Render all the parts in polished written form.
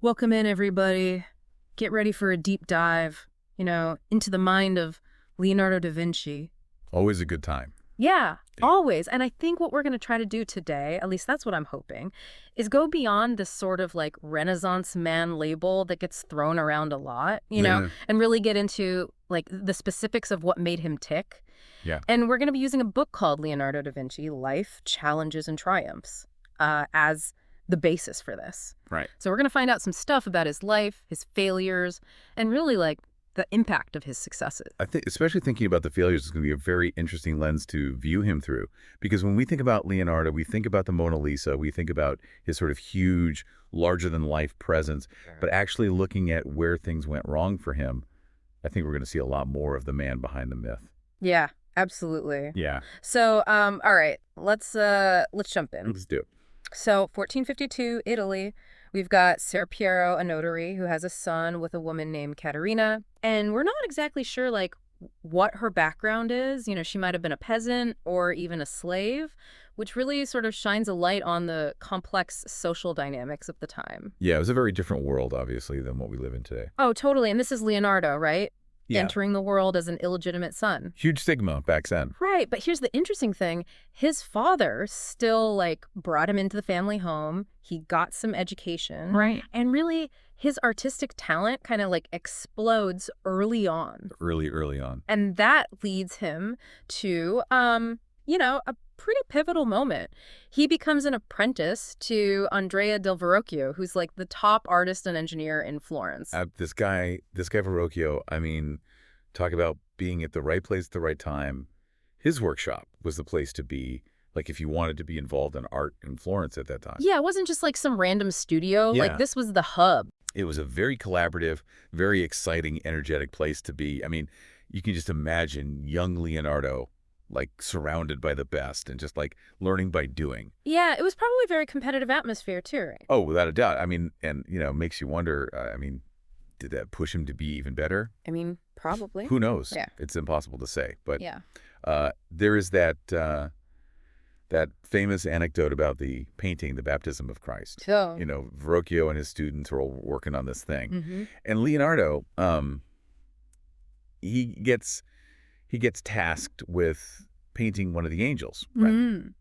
Welcome in, everybody. Get ready for a deep dive, into the mind of Leonardo da Vinci. Always a good time. Yeah, Yeah. always. And I think what we're going to try to do today, at least that's what I'm hoping, is go beyond this sort of like Renaissance man label that gets thrown around a lot, Yeah. and really get into like the specifics of what made him tick. Yeah. And we're going to be using a book called Leonardo da Vinci, Life, Challenges, and Triumphs, as the basis for this. Right. So we're going to find out some stuff about his life, his failures, and really like the impact of his successes. I think, especially thinking about the failures, is going to be a very interesting lens to view him through. Because when we think about Leonardo, we think about the Mona Lisa, we think about his sort of huge, larger-than-life presence. But actually looking at where things went wrong for him, I think we're going to see a lot more of the man behind the myth. Yeah, absolutely. Yeah. So, all right, let's jump in. Let's do it. So, 1452, Italy. We've got Ser Piero, a notary, who has a son with a woman named Caterina. And we're not exactly sure, like, what her background is. She might have been a peasant or even a slave, which really sort of shines a light on the complex social dynamics of the time. Yeah, it was a very different world, obviously, than what we live in today. Oh, totally. And this is Leonardo, right? Yeah. Entering the world as an illegitimate son. Huge stigma back then. Right, but here's the interesting thing. His father still, like, brought him into the family home. He got some education. Right. And really, his artistic talent kind of, like, explodes early on. Early on. And that leads him to, a pretty pivotal moment. He becomes an apprentice to Andrea del Verrocchio, who's, like, the top artist and engineer in Florence. This guy Verrocchio, I mean, talk about being at the right place at the right time. His workshop was the place to be, like, if you wanted to be involved in art in Florence at that time. Yeah, it wasn't just like some random studio. Yeah. Like, this was the hub. It was a very collaborative, very exciting, energetic place to be. I mean, you can just imagine young Leonardo, like, surrounded by the best and just, like, learning by doing. Yeah, it was probably a very competitive atmosphere, too, right? Oh, without a doubt. I mean, and, makes you wonder, did that push him to be even better? I mean, probably. Who knows? Yeah. It's impossible to say. But Yeah. there is that famous anecdote about the painting, The Baptism of Christ. So. Verrocchio and his students are all working on this thing. Mm-hmm. And Leonardo, he gets tasked with painting one of the angels. Right? Mm.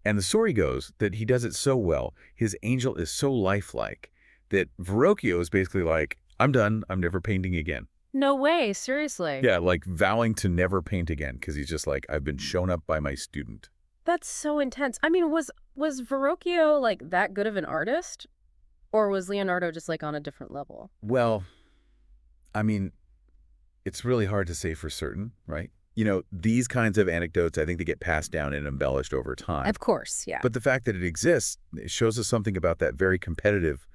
And the story goes that he does it so well, his angel is so lifelike, that Verrocchio is basically like, I'm done. I'm never painting again. No way, seriously. Yeah, like vowing to never paint again because he's just like, I've been shown up by my student. That's so intense. I mean, was Verrocchio, like, that good of an artist? Or was Leonardo just, like, on a different level? Well, I mean, it's really hard to say for certain, right? These kinds of anecdotes, I think they get passed down and embellished over time. Of course, yeah. But the fact that it exists, it shows us something about that very competitive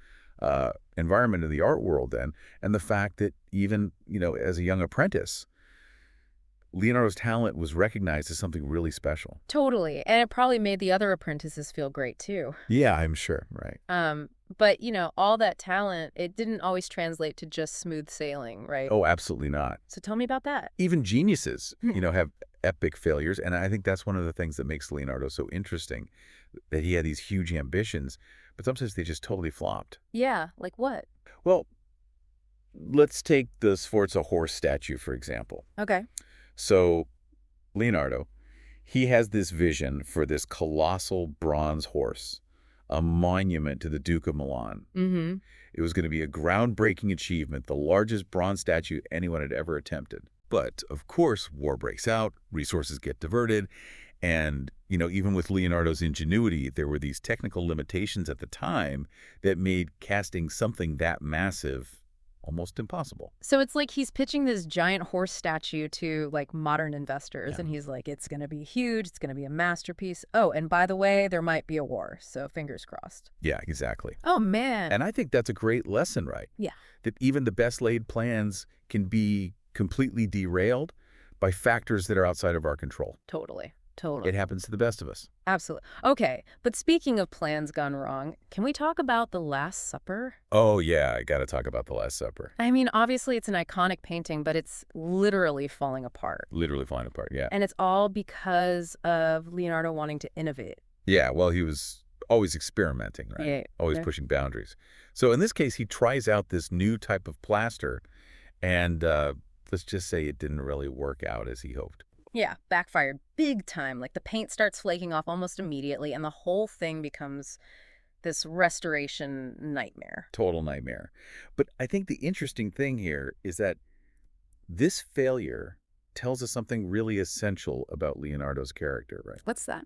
environment in the art world then, and the fact that even, as a young apprentice, Leonardo's talent was recognized as something really special. Totally. And it probably made the other apprentices feel great, too. Yeah, I'm sure, right. But, all that talent, it didn't always translate to just smooth sailing, right? Oh, absolutely not. So tell me about that. Even geniuses, have epic failures, and I think that's one of the things that makes Leonardo so interesting, that he had these huge ambitions, but sometimes they just totally flopped. Yeah, like what? Well, let's take the Sforza horse statue, for example. Okay. So Leonardo, he has this vision for this colossal bronze horse, a monument to the Duke of Milan. Mm-hmm. It was going to be a groundbreaking achievement, the largest bronze statue anyone had ever attempted. But, of course, war breaks out, resources get diverted, and, even with Leonardo's ingenuity, there were these technical limitations at the time that made casting something that massive almost impossible. So it's like he's pitching this giant horse statue to, like, modern investors, Yeah. and he's like, it's going to be huge, it's going to be a masterpiece. Oh, and by the way, there might be a war, so fingers crossed. Yeah, exactly. Oh, man. And I think that's a great lesson, right? Yeah. That even the best laid plans can be completely derailed by factors that are outside of our control. Totally. Totally. It happens to the best of us. Absolutely. Okay, but speaking of plans gone wrong, can we talk about The Last Supper? Oh, yeah, I got to talk about The Last Supper. I mean, obviously it's an iconic painting, but it's literally falling apart. Literally falling apart, yeah. And it's all because of Leonardo wanting to innovate. Yeah, well, he was always experimenting, right? Yeah. Always pushing boundaries. So in this case, he tries out this new type of plaster, and let's just say it didn't really work out as he hoped. Yeah, backfired big time. Like the paint starts flaking off almost immediately, and the whole thing becomes this restoration nightmare. Total nightmare. But I think the interesting thing here is that this failure tells us something really essential about Leonardo's character, right? What's that?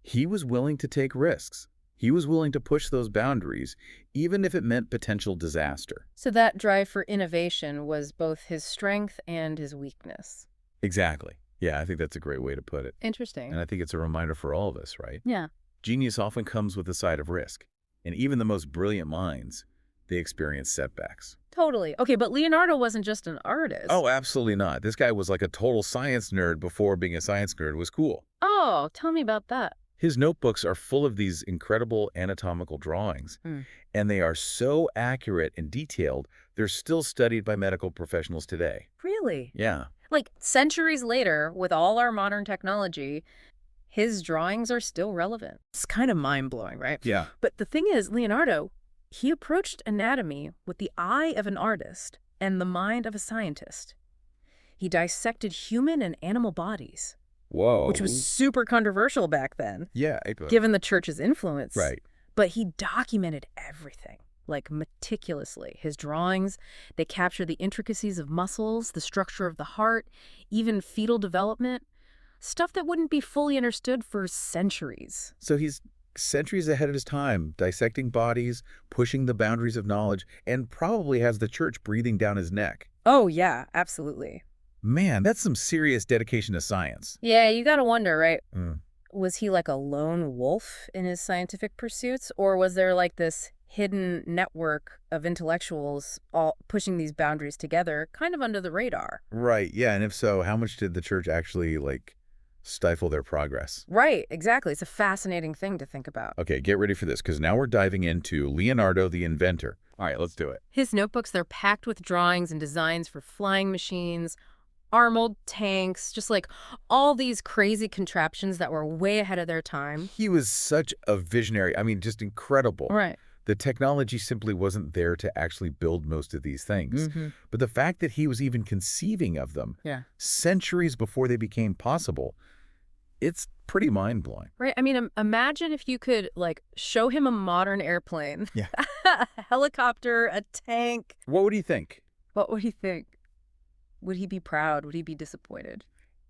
He was willing to take risks. He was willing to push those boundaries, even if it meant potential disaster. So that drive for innovation was both his strength and his weakness. Exactly. Yeah, I think that's a great way to put it. Interesting. And I think it's a reminder for all of us, right? Yeah. Genius often comes with a side of risk. And even the most brilliant minds, they experience setbacks. Totally. Okay, but Leonardo wasn't just an artist. Oh, absolutely not. This guy was like a total science nerd before being a science nerd was cool. Oh, tell me about that. His notebooks are full of these incredible anatomical drawings, and they are so accurate and detailed, they're still studied by medical professionals today. Really? Yeah. Like centuries later, with all our modern technology, his drawings are still relevant. It's kind of mind-blowing, right? Yeah. But the thing is, Leonardo, he approached anatomy with the eye of an artist and the mind of a scientist. He dissected human and animal bodies. Whoa. Which was super controversial back then, Yeah. given the church's influence. Right. But he documented everything, like meticulously. His drawings, they capture the intricacies of muscles, the structure of the heart, even fetal development, stuff that wouldn't be fully understood for centuries. So he's centuries ahead of his time, dissecting bodies, pushing the boundaries of knowledge, and probably has the church breathing down his neck. Oh, yeah, absolutely. Man, that's some serious dedication to science. Yeah, you gotta wonder, right? Mm. Was he like a lone wolf in his scientific pursuits, or was there like this hidden network of intellectuals all pushing these boundaries together, kind of under the radar? Right, yeah, and if so, how much did the church actually, stifle their progress? Right, exactly. It's a fascinating thing to think about. Okay, get ready for this, because now we're diving into Leonardo the inventor. All right, let's do it. His notebooks, they're packed with drawings and designs for flying machines, armored tanks, just like all these crazy contraptions that were way ahead of their time. He was such a visionary. I mean, just incredible. Right. The technology simply wasn't there to actually build most of these things. But the fact that he was even conceiving of them centuries before they became possible, it's pretty mind-blowing. Right. I mean, imagine if you could, like, show him a modern airplane. Yeah. A helicopter, a tank. What would he think? What would he think? Would he be proud? Would he be disappointed?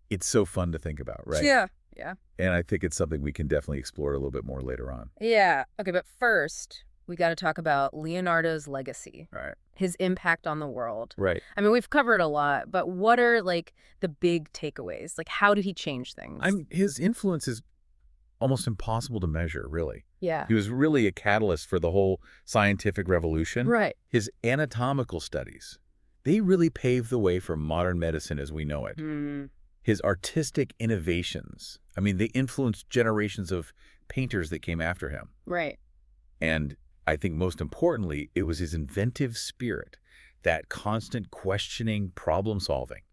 It's so fun to think about, right? Yeah. Yeah. And I think it's something we can definitely explore a little bit more later on. Yeah. Okay, but first, we got to talk about Leonardo's legacy. Right. His impact on the world. Right. I mean, we've covered a lot, but what are, like, the big takeaways? Like, how did he change things? His influence is almost impossible to measure, really. Yeah. He was really a catalyst for the whole scientific revolution. Right. His anatomical studies, they really paved the way for modern medicine as we know it. His artistic innovations, I mean, they influenced generations of painters that came after him. Right. And I think most importantly, it was his inventive spirit, that constant questioning, problem solving,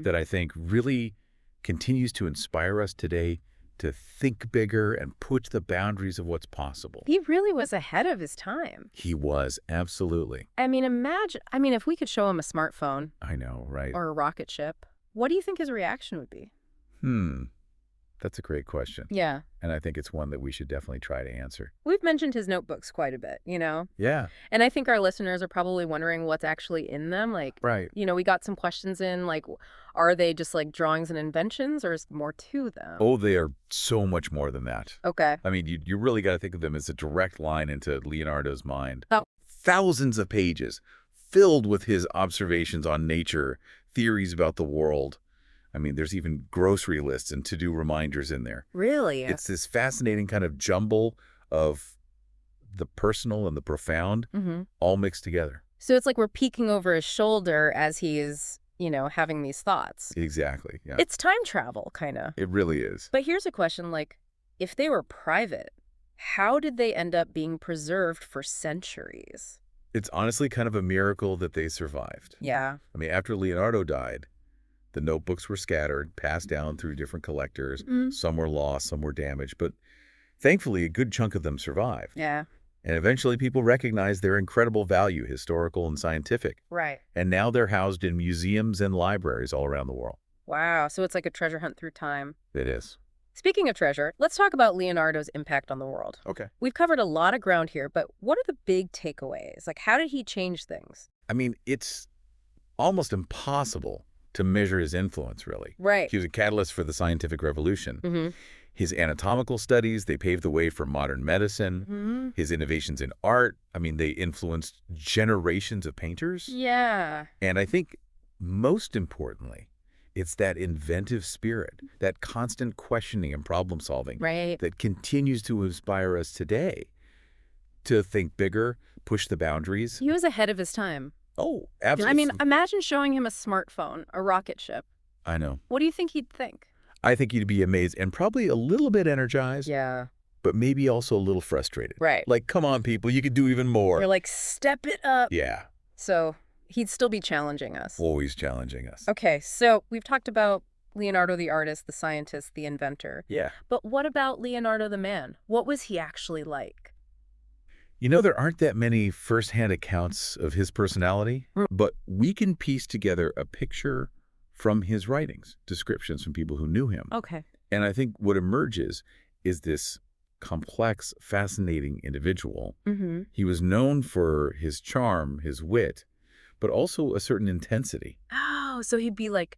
that I think really continues to inspire us today to think bigger and push the boundaries of what's possible. He really was ahead of his time. He was, absolutely. I mean, if we could show him a smartphone I know, right? or a rocket ship, what do you think his reaction would be? That's a great question. Yeah. And I think it's one that we should definitely try to answer. We've mentioned his notebooks quite a bit, Yeah. And I think our listeners are probably wondering what's actually in them. Like, Right. We got some questions in, like, are they just like drawings and inventions, or is more to them? Oh, they are so much more than that. Okay. I mean, you really got to think of them as a direct line into Leonardo's mind. Oh. Thousands of pages filled with his observations on nature, theories about the world. I mean, there's even grocery lists and to-do reminders in there. Really? It's this fascinating kind of jumble of the personal and the profound all mixed together. So it's like we're peeking over his shoulder as he is, having these thoughts. Exactly, yeah. It's time travel, kind of. It really is. But here's a question, like, if they were private, how did they end up being preserved for centuries? It's honestly kind of a miracle that they survived. Yeah. I mean, after Leonardo died, the notebooks were scattered, passed down through different collectors. Some were lost, some were damaged. But Thankfully, a good chunk of them survived. Yeah. And eventually people recognized their incredible value, historical and scientific. Right. And now they're housed in museums and libraries all around the world. Wow. So it's like a treasure hunt through time. It is. Speaking of treasure, let's talk about Leonardo's impact on the world. Okay. We've covered a lot of ground here, but what are the big takeaways? Like, how did he change things? I mean, it's almost impossible to measure his influence, really. Right. He was a catalyst for the scientific revolution. Mm-hmm. His anatomical studies, they paved the way for modern medicine. Mm-hmm. His innovations in art, I mean, they influenced generations of painters. Yeah. And I think most importantly, it's that inventive spirit, that constant questioning and problem solving Right. that continues to inspire us today to think bigger, push the boundaries. He was ahead of his time. Oh, I absolutely. mean, imagine showing him a smartphone, a rocket ship. I know. What do you think he'd think? I think you'd be amazed and probably a little bit energized, Yeah. but maybe also a little frustrated. Right. Like, come on, people, you could do even more. You're like, step it up. Yeah, So he'd still be challenging us. always challenging us. Okay, so we've talked about Leonardo the artist, the scientist, the inventor. Yeah. But what about Leonardo the man? What was he actually like? You know, there aren't that many firsthand accounts of his personality, but we can piece together a picture from his writings, descriptions from people who knew him. Okay. And I think what emerges is this complex, fascinating individual. Mm-hmm. He was known for his charm, his wit, but also a certain intensity. Oh, so he'd be like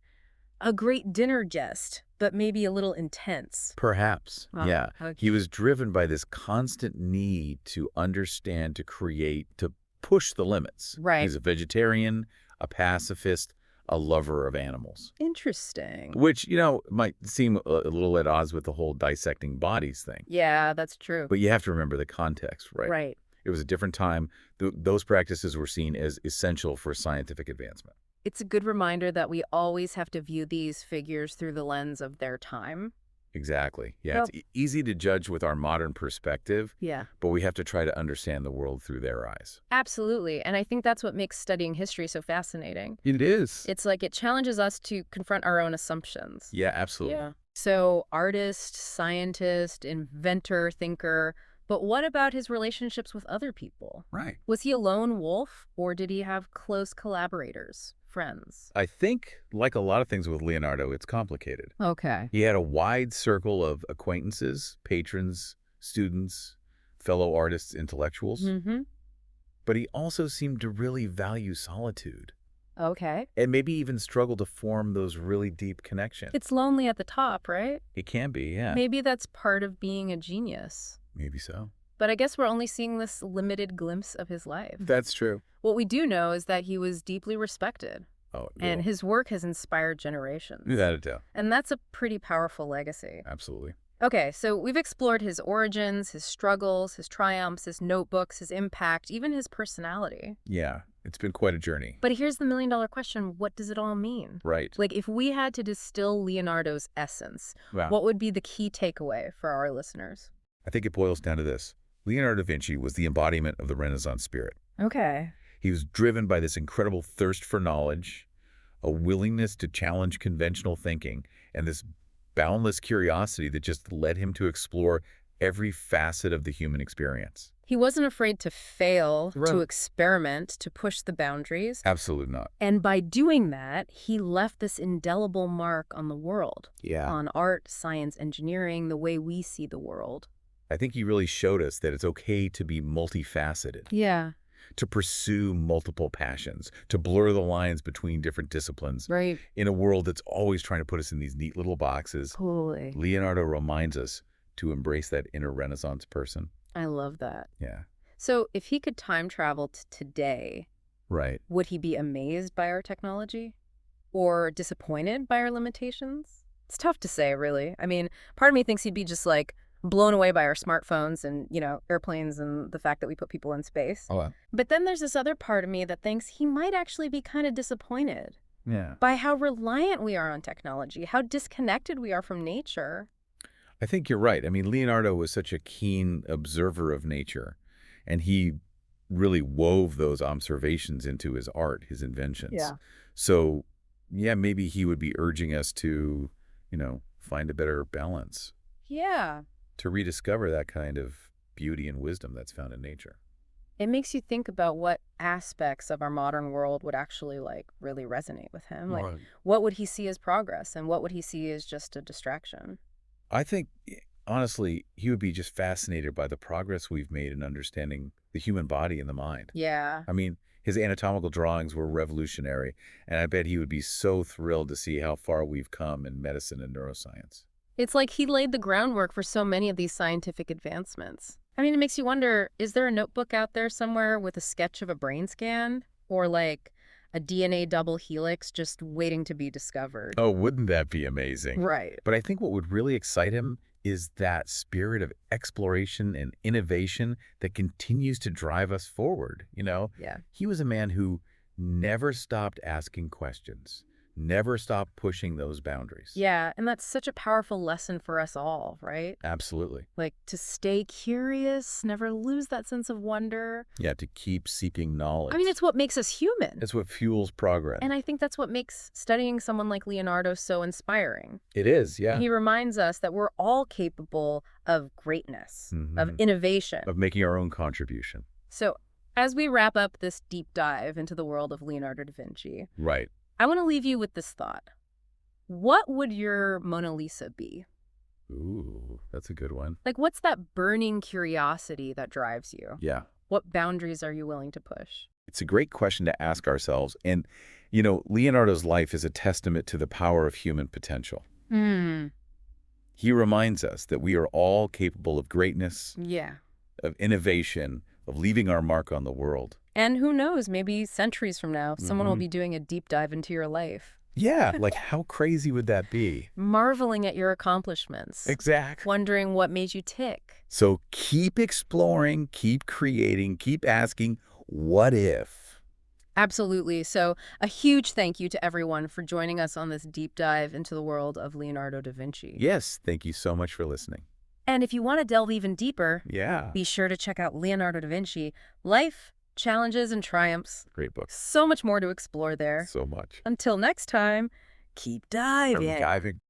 a great dinner guest, but maybe a little intense. Perhaps, Wow. yeah. Okay. He was driven by this constant need to understand, to create, to push the limits. Right. He's a vegetarian, a pacifist, a lover of animals. Interesting. Which, you know, might seem a little at odds with the whole dissecting bodies thing. Yeah, that's true. But you have to remember the context, right? Right. It was a different time. Those practices were seen as essential for scientific advancement. It's a good reminder that we always have to view these figures through the lens of their time. Exactly. Yeah, Well- it's easy to judge with our modern perspective, Yeah. but we have to try to understand the world through their eyes. Absolutely. And I think that's what makes studying history so fascinating. It is. It's like it challenges us to confront our own assumptions. Yeah, absolutely. Yeah. So, artist, scientist, inventor, thinker, but what about his relationships with other people? Right. Was he a lone wolf, or did he have close collaborators, friends? I think, like a lot of things with Leonardo, it's complicated. Okay. He had a wide circle of acquaintances, patrons, students, fellow artists, intellectuals, Mm-hmm. but he also seemed to really value solitude Okay. and maybe even struggle to form those really deep connections. It's lonely at the top, right? It can be, yeah. Maybe that's part of being a genius. Maybe so. But I guess we're only seeing this limited glimpse of his life. That's true. What we do know is that he was deeply respected, Oh, and his work has inspired generations. without a doubt. And that's a pretty powerful legacy. Absolutely. Okay, so we've explored his origins, his struggles, his triumphs, his notebooks, his impact, even his personality. Yeah, it's been quite a journey. But here's the million-dollar question: what does it all mean? Right. Like, if we had to distill Leonardo's essence, Wow. what would be the key takeaway for our listeners? I think it boils down to this. Leonardo da Vinci was the embodiment of the Renaissance spirit. Okay. He was driven by this incredible thirst for knowledge, a willingness to challenge conventional thinking, and this boundless curiosity that just led him to explore every facet of the human experience. He wasn't afraid to fail, to Right. experiment, to push the boundaries. Absolutely not. And by doing that, he left this indelible mark on the world, Yeah. on art, science, engineering, the way we see the world. I think he really showed us that it's okay to be multifaceted, Yeah, to pursue multiple passions, to blur the lines between different disciplines right. in a world that's always trying to put us in these neat little boxes. Totally. Leonardo reminds us to embrace that inner Renaissance person. I love that. Yeah. So if he could time travel to today, Right. would he be amazed by our technology? Or disappointed by our limitations? It's tough to say, really. I mean, part of me thinks he'd be just like blown away by our smartphones and, airplanes and the fact that we put people in space. Oh, But then there's this other part of me that thinks he might actually be kind of disappointed yeah. by how reliant we are on technology, how disconnected we are from nature. I think you're right. I mean, Leonardo was such a keen observer of nature, and he really wove those observations into his art, his inventions. Yeah. So, yeah, maybe he would be urging us to, find a better balance. Yeah. to rediscover that kind of beauty and wisdom that's found in nature. It makes you think about what aspects of our modern world would actually really resonate with him. Like, Right. what would he see as progress and what would he see as just a distraction? I think, honestly, he would be just fascinated by the progress we've made in understanding the human body and the mind. Yeah. I mean, his anatomical drawings were revolutionary, and I bet he would be so thrilled to see how far we've come in medicine and neuroscience. It's like he laid the groundwork for so many of these scientific advancements. I mean, it makes you wonder, is there a notebook out there somewhere with a sketch of a brain scan? Or like a DNA double helix just waiting to be discovered? Oh, wouldn't that be amazing? Right. But I think what would really excite him is that spirit of exploration and innovation that continues to drive us forward. Yeah. He was a man who never stopped asking questions, never stopped pushing those boundaries. Yeah, and that's such a powerful lesson for us all, right? Absolutely. Like to stay curious, never lose that sense of wonder. Yeah, to keep seeking knowledge. I mean, it's what makes us human. It's what fuels progress. And I think that's what makes studying someone like Leonardo so inspiring. It is, yeah. He reminds us that we're all capable of greatness, of innovation. Of making our own contribution. So, as we wrap up this deep dive into the world of Leonardo da Vinci, Right. I want to leave you with this thought. What would your Mona Lisa be? Ooh, that's a good one. Like, what's that burning curiosity that drives you? Yeah. What boundaries are you willing to push? It's a great question to ask ourselves. And, Leonardo's life is a testament to the power of human potential. Hmm. He reminds us that we are all capable of greatness, Yeah. of innovation, of leaving our mark on the world. And who knows, maybe centuries from now, someone will Mhm. be doing a deep dive into your life, Yeah, like how crazy would that be? marveling at your accomplishments, Exactly. wondering what made you tick. So keep exploring, keep creating, keep asking, what if? Absolutely. So, a huge thank you to everyone for joining us on this deep dive into the world of Leonardo da Vinci. Yes, thank you so much for listening. And if you want to delve even deeper, Yeah. be sure to check out Leonardo da Vinci, Life, Challenges, and Triumphs. Great book. So much more to explore there. So much. Until next time, keep diving. Diving.